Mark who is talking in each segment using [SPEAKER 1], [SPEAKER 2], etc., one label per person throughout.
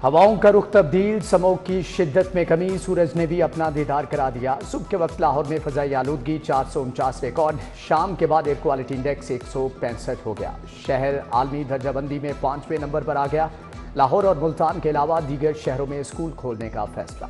[SPEAKER 1] हवाओं का रुख तब्दील, समोग की शिद्दत में कमी, सूरज ने भी अपना दीदार करा दिया। सुबह के वक्त लाहौर में फजाई आलूदगी 449 रिकॉर्ड, शाम के बाद एयर क्वालिटी इंडेक्स 165 हो गया। शहर आलमी दर्जाबंदी में 5वें नंबर पर आ गया। लाहौर और मुल्तान के अलावा दीगर शहरों में स्कूल खोलने का फैसला।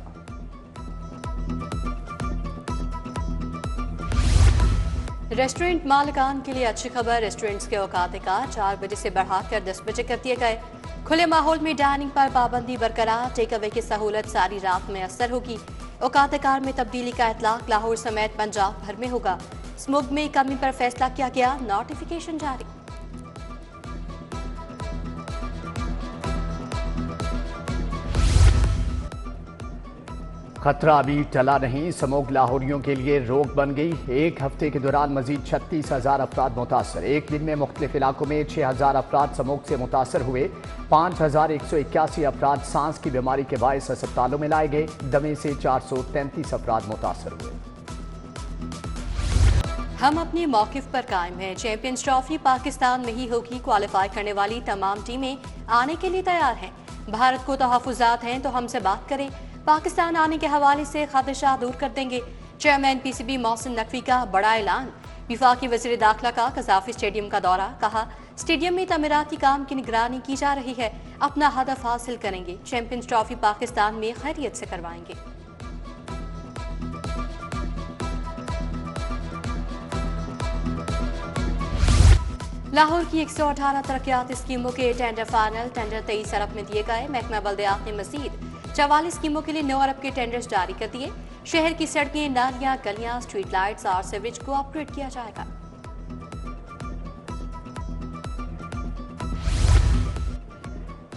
[SPEAKER 2] रेस्टोरेंट मालिकान के लिए अच्छी खबर, रेस्टोरेंट्स के औकात का 4 बजे से बढ़ाकर 10 बजे कर दिए गए। खुले माहौल में डाइनिंग पर पाबंदी बरकरार, टेक अवे की सहूलत सारी रात में असर होगी। औकात कार में तब्दीली का इतलाक लाहौर समेत पंजाब भर में होगा। स्मोग में कमी पर फैसला किया गया, नोटिफिकेशन जारी।
[SPEAKER 1] खतरा अभी टला नहीं, समोग लाहौरियों के लिए रोक बन गई। एक हफ्ते के दौरान मजीद 36,000 अफराद मुतासर। एक दिन में मुख्तलिफ इलाकों में 6,000 अफराद समोग से मुतासर हुए। 5,181 अफराद सांस की बीमारी के बायस अस्पतालों में लाए गए। दमे से 433 अफराद मुतासर हुए।
[SPEAKER 2] हम अपने मौकिफ पर कायम हैं। चैंपियंस ट्रॉफी पाकिस्तान में ही होगी। क्वालिफाई करने वाली तमाम टीमें आने के लिए तैयार हैं। भारत को तहफ़्फ़ुज़ात हैं तो हमसे बात करें। पाकिस्तान आने के हवाले से खदशा दूर कर देंगे। चेयरमैन PCB मोहसिन नकवी का बड़ा ऐलान। वफाकी वज़ीर दाखिला का कज़ाफ़ी स्टेडियम का दौरा, कहा स्टेडियम में तमीराती काम की निगरानी की जा रही है, अपना हदफ हासिल करेंगे। चैंपियंस ट्रॉफी पाकिस्तान में खैरियत से करवाएंगे। लाहौर की 118 तरक्याती स्कीमों के टेंडर फाइनल, टेंडर 23 अरब में दिए गए। महकमा बल्दियात ने मजीद 44 स्कीमों के लिए 9 अरब के टेंडर्स जारी कर दिए। शहर की सड़कें, नालियां, गलियां, स्ट्रीट लाइट्स और सीवरेज को अपग्रेड किया जाएगा।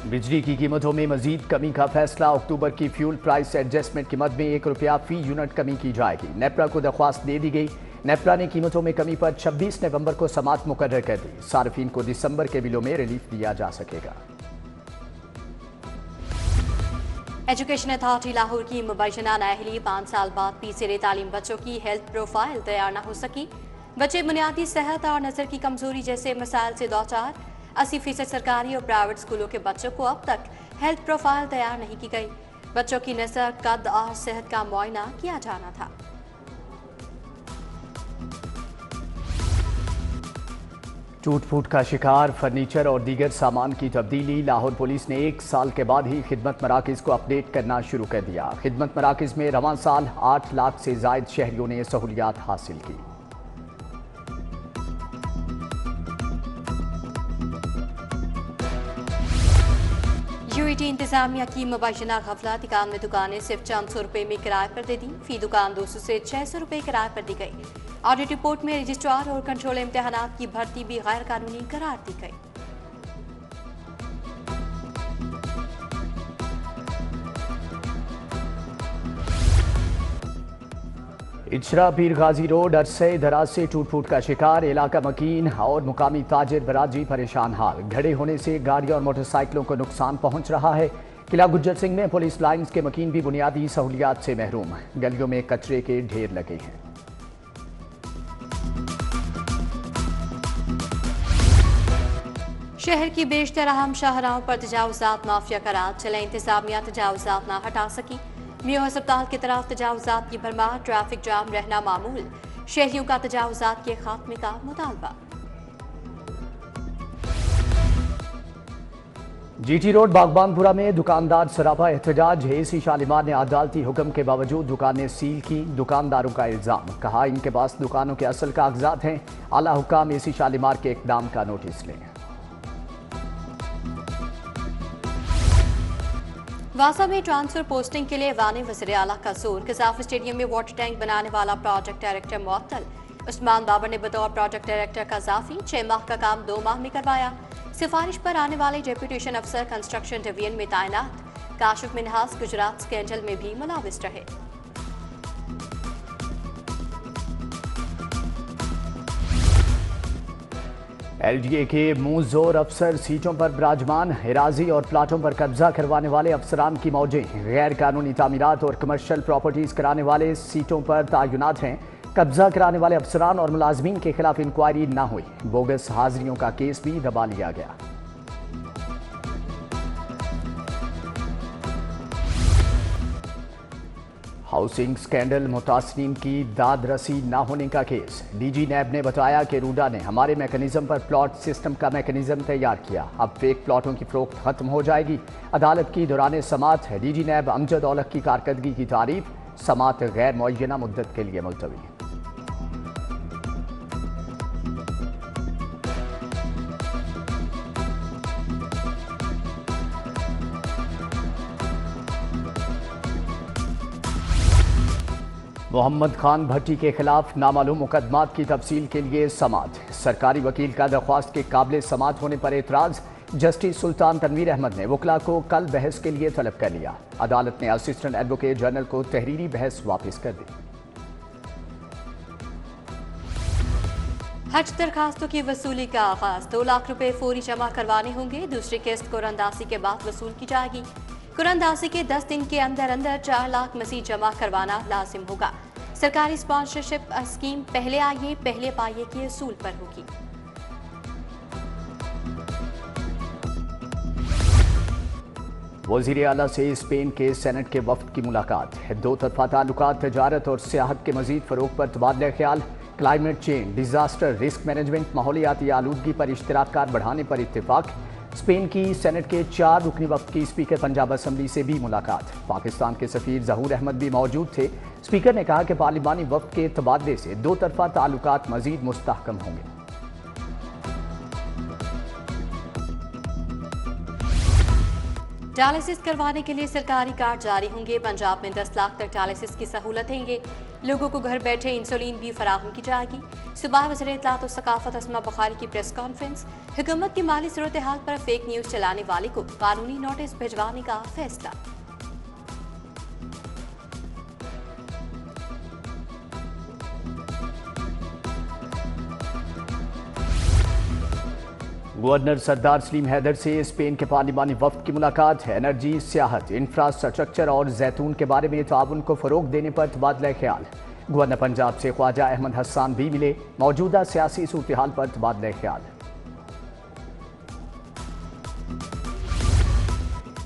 [SPEAKER 1] बिजली की कीमतों में मजीद कमी का फैसला। अक्टूबर की फ्यूल प्राइस एडजस्टमेंट कीमत में 1 रुपया फी यूनिट कमी की जाएगी। नेपरा को दरख्वास्त दे दी गई। नेपरा ने कीमतों में कमी पर 26 नवंबर को समाअत मुकर्रर कर दी। सार्फिन को दिसंबर के बिलों में रिलीफ दिया जा सकेगा।
[SPEAKER 2] एजुकेशन अथॉरिटी लाहौर की मुबैना नाअहली 5 साल बाद पीछे तालीम बच्चों की हेल्थ प्रोफाइल तैयार न हो सकी। बच्चे बुनियादी सेहत और नज़र की कमजोरी जैसे मसाइल से दो-चार। 80% सरकारी और प्राइवेट स्कूलों के बच्चों को अब तक हेल्थ प्रोफाइल तैयार नहीं की गई। बच्चों की नज़र, कद और सेहत का मुआयना किया जाना था।
[SPEAKER 1] टूट फूट का शिकार फर्नीचर और दीगर सामान की तब्दीली। लाहौर पुलिस ने 1 साल के बाद ही खिदमत मराकज़ को अपडेट करना शुरू कर दिया। खिदमत मराकज़ में रवां साल 8 लाख से जायद शहरियों ने सहूलियात हासिल की।
[SPEAKER 2] यूईटी इंतजामिया की मुबैना गफलत, 91 दुकानें सिर्फ चंद सौ रुपए में किराए पर दे दी। फी दुकान 200 से 600 रुपए किराए पर दी गई। ऑडिट रिपोर्ट में रजिस्ट्रार और कंट्रोल इम्तिहानात की भर्ती भी गैर कानूनी करार दी गई।
[SPEAKER 1] इचरा पीर गाजी रोड अरसे दराज से टूट फूट का शिकार। इलाका मकीन और मुकामी ताजिर बरादरी परेशान हाल। घड़े होने से गाड़ियों और मोटरसाइकिलों को नुकसान पहुंच रहा है। किला गुज्जर सिंह में पुलिस लाइन्स के मकीन भी बुनियादी सहूलियात से महरूम। गलियों में कचरे के ढेर लगे हैं।
[SPEAKER 2] शहर की बेशतर अहम शाहराहों पर तजावुजात माफिया का राज चला। इंतजामिया तजावुजात न हटा सकी। मियो अस्पताल की तरफ तजावुजात की भरमार, ट्रैफिक जाम रहना मामूल। शहरियों का तजावुजात के खात्मे का मुतालबा।
[SPEAKER 1] GT रोड बागबानपुरा में दुकानदार सरापा एहतजाज। AC शालीमार ने अदालती हुक्म के बावजूद दुकानें सील की। दुकानदारों का इल्जाम, कहा इनके पास दुकानों के असल कागजात हैं। आला हुकाम AC शालीमार के इकदाम का नोटिस लें।
[SPEAKER 2] वासा में ट्रांसफर पोस्टिंग के लिए वाने वज़ीर आला का जोर। कज़ाफ़ी स्टेडियम में वाटर टैंक बनाने वाला प्रोजेक्ट डायरेक्टर मुअत्तल। उस्मान बाबर ने बतौर प्रोजेक्ट डायरेक्टर कज़ाफ़ी 6 माह का काम 2 माह में करवाया। सिफारिश पर आने वाले डेप्यूटेशन अफसर कंस्ट्रक्शन डिवीजन में तैनात। काशिफ मिनहास गुजरात स्कैंडल में भी मुलविस रहे।
[SPEAKER 1] LDA के मुंह जोर अफसर सीटों पर विराजमान। हिराजी और प्लाटों पर कब्जा करवाने वाले अफसरान की मौजें। गैर कानूनी तामीरात और कमर्शियल प्रॉपर्टीज कराने वाले सीटों पर तैनात हैं। कब्जा कराने वाले अफसरान और मुलाजमीन के खिलाफ इंक्वायरी न हुई। बोगस हाजिरियों का केस भी दबा लिया गया। हाउसिंग स्कैंडल मुतासरीन की दाद रसी न होने का केस। डीजी नैब ने बताया कि रूडा ने हमारे मैकेनिज्म पर प्लॉट सिस्टम का मैकेनिज्म तैयार किया, अब फेक प्लॉटों की फरोख्त खत्म हो जाएगी। अदालत की दौरान समात है डीजी नैब अमजद औलख की कारकर्दगी की तारीफ, समात गैर मुअय्यना मुद्दत के लिए मुलतवी। मोहम्मद खान भट्टी के खिलाफ नामालूम मुकदमात की तफसील के लिए समात। सरकारी वकील का दरख्वास्त के काबिल समात होने पर एतराज। जस्टिस सुल्तान तनवीर अहमद ने वकला को कल बहस के लिए तलब कर लिया। अदालत ने असिस्टेंट एडवोकेट जनरल को तहरीरी बहस वापस कर दी।
[SPEAKER 2] हज दरखास्तों की वसूली का आगाज। 2 लाख रुपए फौरी जमा करवाने होंगे। दूसरी किस्त कुरानदासी के बाद वसूल की जाएगी। कुरानदासी के 10 दिन के अंदर अंदर 4 लाख मसीह जमा करवाना लाजिम होगा। सरकारी स्पॉन्सरशिप स्कीम पहले आइए पहले पाइए के असूल पर होगी।
[SPEAKER 1] वज़ीर आला से स्पेन के सेनेट के वफ्द की मुलाकात। 2 तरफा ताल्लुकात, तजारत और सियाहत के मजीद फरोग पर तबादला ख्याल। Climate change, disaster risk management, माहौलियाती आलूदगी पर इश्तराककार बढ़ाने पर इत्तेफाक। स्पेन की सेनेट के 4 रुकनी वफ्द की स्पीकर पंजाब असम्बली से भी मुलाकात। पाकिस्तान के सफीर जहूर अहमद भी मौजूद थे। स्पीकर ने कहा कि पार्लिमानी वफ्द के तबादले से 2 तरफा ताल्लुकात मजीद मुस्तहकम होंगे।
[SPEAKER 2] डायलिसिस करवाने के लिए सरकारी कार्ड जारी होंगे। पंजाब में 10 लाख तक डायलिसिस की सहूलत देंगे। लोगों को घर बैठे इंसुलिन भी फराहम की जाएगी। सुबह वज़ीर इत्तलात और सकाफत अस्मा बुखारी की प्रेस कॉन्फ्रेंस। हुकूमत की माली सूरत हाल पर फेक न्यूज चलाने वाले को कानूनी नोटिस भिजवाने का फैसला।
[SPEAKER 1] गवर्नर सरदार सलीम हैदर से स्पेन के पार्लिमानी वफ्द की मुलाकात। एनर्जी, सियाहत, इंफ्रास्ट्रक्चर और जैतून के बारे में ताउन को फरोग देने पर तबादला ख्याल। गवर्नर पंजाब से ख्वाजा अहमद हसन भी मिले। मौजूदा सियासी सूरत हाल पर तबादला ख्याल।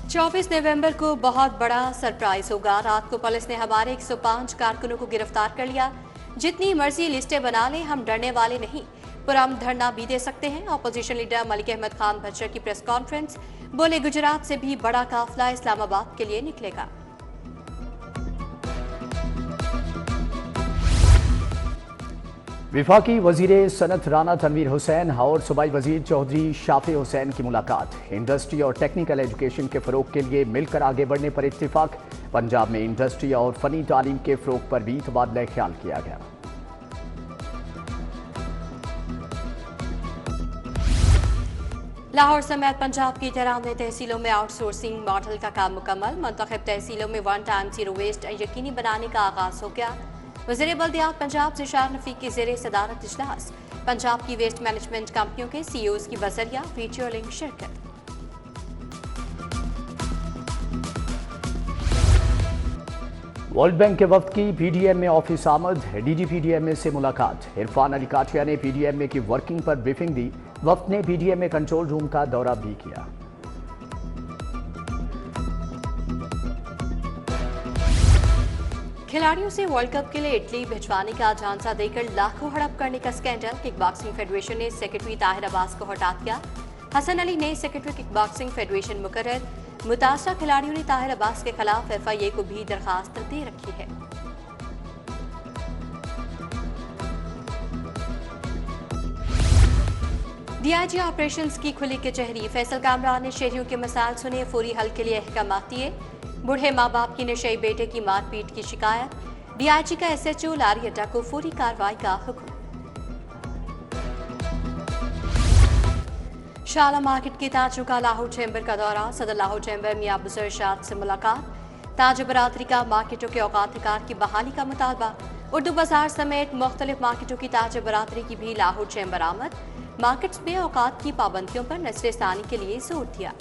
[SPEAKER 2] 24 नवंबर को बहुत बड़ा सरप्राइज होगा। रात को पुलिस ने हमारे 105 कारकुनों को गिरफ्तार कर लिया। जितनी मर्जी लिस्टें बना लें, हम डरने वाले नहीं। पुरअमन धरना भी दे सकते हैं। अपोजिशन लीडर मलिक अहमद खान भच्चर की प्रेस कॉन्फ्रेंस। बोले गुजरात से भी बड़ा काफिला इस्लामाबाद के लिए निकलेगा।
[SPEAKER 1] विफाकी वजीर सनत राना तनवीर हुसैन और सूबाई वजीर चौधरी शाफी हुसैन की मुलाकात। इंडस्ट्री और टेक्निकल एजुकेशन के फरोग के लिए मिलकर आगे बढ़ने पर इत्तिफाक। पंजाब में इंडस्ट्री और फनी तालीम के फरोग पर भी तबादला ख्याल किया गया।
[SPEAKER 2] लाहौर समेत पंजाब की 93 तहसीलों में आउटसोर्सिंग मॉडल का काम मुकम्मल। मुंतखब तहसीलों में 1 टाइम जीरो वेस्ट यकीनी बनाने का आगाज हो गया। वज़ीर बल्दियात पंजाब ज़िशार नफ़ी की ज़ेरे सदारत इजलास। पंजाब की वेस्ट मैनेजमेंट कंपनियों के CEOs की बजरिया वीडियो लिंक शिरकत।
[SPEAKER 1] वर्ल्ड बैंक के वफ्द की PDM में ऑफिस आमद। DG PDMA से मुलाकात। इरफान अली काठिया ने PDMA की वर्किंग पर ब्रीफिंग दी। वफ्द ने PDMA कंट्रोल रूम का दौरा भी किया।
[SPEAKER 2] खिलाड़ियों से वर्ल्ड कप के लिए इटली भिजवाने का झांसा देकर लाखों हड़प करने का स्कैंडल। किक बॉक्सिंग फेडरेशन ने सेक्रेटरी ताहिर अब्बास को हटा दिया। हसन अली नए सेक्रेटरी किक बॉक्सिंग फेडरेशन मुकर्रर। मुतासरा खिलाड़ियों ने ताहिर अब्बास के खिलाफ FIA को भी दरखास्त दे रखी है। DIG ऑपरेशंस की खुली कचहरी। फैसल कामरान ने शहरियों के मसाइल सुने, फौरी हल के लिए अहकाम दिए। बूढ़े माँ बाप की नशेई बेटे की मारपीट की शिकायत। DIG का SHO लारी अड्डा को फौरी कार्रवाई का हुक्म। शाला मार्केट के ताजों का लाहौर चैम्बर का दौरा। सदर लाहौर चैम्बर मियां बुज़र शाद से मुलाकात। ताज बरादरी का मार्केटों के औकात की बहाली का मुतालबा। उर्दू बाजार समेत मुख्तलिफ मार्केटों की ताज बरादरी की भी लाहौर चैम्बर आमद। मार्केट्स में औकात की पाबंदियों पर नजरसानी के लिए जोर दिया।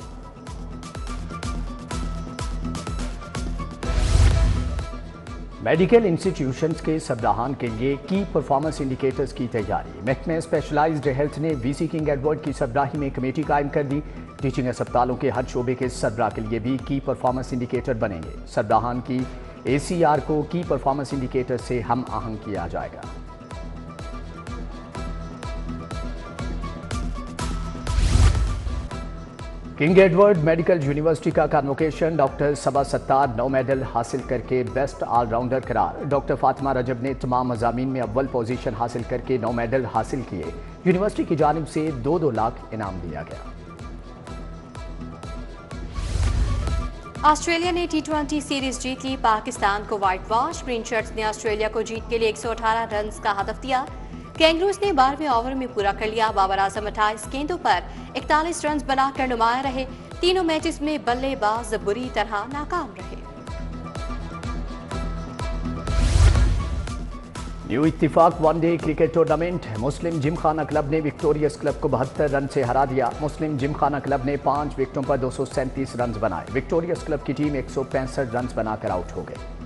[SPEAKER 1] मेडिकल इंस्टीट्यूशंस के सरबराहान के लिए की परफॉर्मेंस इंडिकेटर्स की तैयारी। महकमे स्पेशलाइज्ड हेल्थ ने VC किंग एडवर्ड की सरबराही में कमेटी कायम कर दी। टीचिंग अस्पतालों के हर शोबे के सरबराह के लिए भी की परफॉर्मेंस इंडिकेटर बनेंगे। सरबराहान की ACR को की परफॉर्मेंस इंडिकेटर से हम आहंग किया जाएगा। किंग एडवर्ड मेडिकल यूनिवर्सिटी का कन्वोकेशन, डॉक्टर सबा सत्तार 9 मेडल हासिल करके बेस्ट ऑलराउंडर करार। डॉक्टर फातिमा रजब ने तमाम मज़ामीन में अव्वल पोजीशन हासिल करके 9 मेडल हासिल किए। यूनिवर्सिटी की जानिब से 2-2 लाख इनाम दिया गया।
[SPEAKER 2] ऑस्ट्रेलिया ने T20 सीरीज जीत ली, पाकिस्तान को व्हाइट वॉश। ग्रीन शर्ट्स ने ऑस्ट्रेलिया को जीत के लिए 118 रन का हदफ दिया। कैंगरूज ने 12वें ओवर में पूरा कर लिया। बाबर आजम 28 गेंदों पर 41 रन बनाकर नुमाया रहे। तीनों मैचेस में बल्लेबाज बुरी तरह नाकाम रहे।
[SPEAKER 1] न्यू इत्तिफाक वनडे क्रिकेट टूर्नामेंट, मुस्लिम जिमखाना क्लब ने विक्टोरियस क्लब को 72 रन से हरा दिया। मुस्लिम जिमखाना क्लब ने 5 विकेटों पर 237 रन बनाए। विक्टोरियस क्लब की टीम 165 रन बनाकर आउट हो गई।